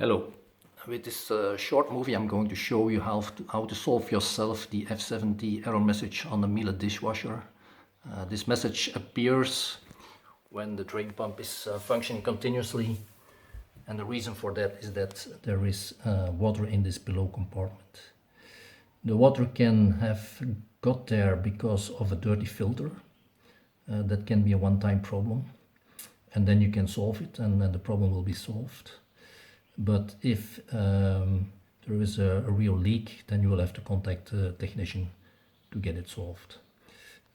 Hello. With this short movie I'm going to show you how to solve yourself the F70 error message on the Miele dishwasher. This message appears when the drain pump is functioning continuously, and the reason for that is that there is water in this below compartment. The water can have got there because of a dirty filter. That can be a one-time problem, and then you can solve it and then the problem will be solved. But if there is a real leak, then you will have to contact the technician to get it solved.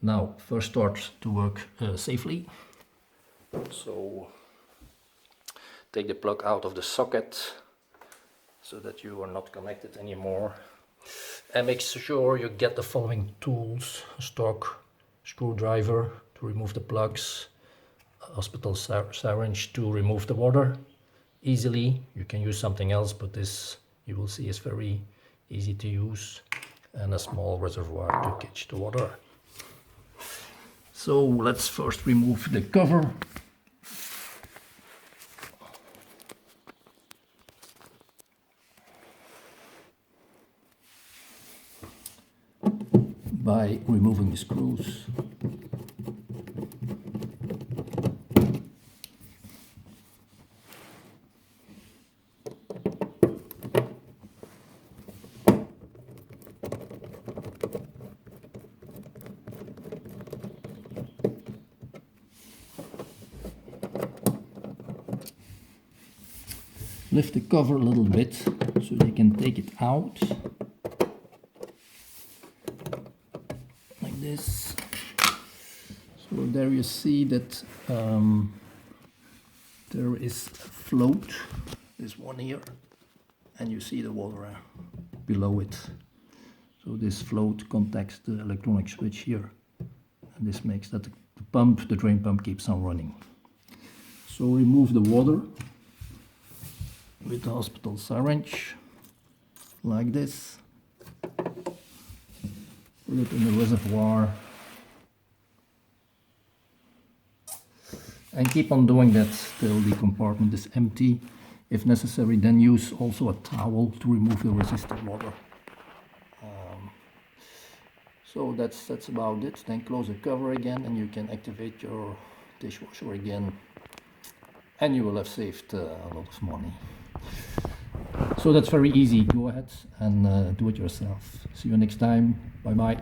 Now, first start to work safely. So take the plug out of the socket so that you are not connected anymore. And make sure you get the following tools: a stock screwdriver to remove the plugs, a hospital syringe to remove the water easily. You can use something else, but this you will see is very easy to use, and a small reservoir to catch the water. So let's first remove the cover. By removing the screws. Lift the cover a little bit so you can take it out. Like this. So there you see that there is a float, this one here, and you see the water below it. So this float contacts the electronic switch here, and this makes that the drain pump keeps on running. So remove the water with the hospital syringe, like this. Put it in the reservoir. And keep on doing that till the compartment is empty. If necessary, then use also a towel to remove the resistant water. So that's about it. Then close the cover again and you can activate your dishwasher again. And you will have saved a lot of money. So that's very easy. Go ahead and do it yourself. See you next time. Bye bye.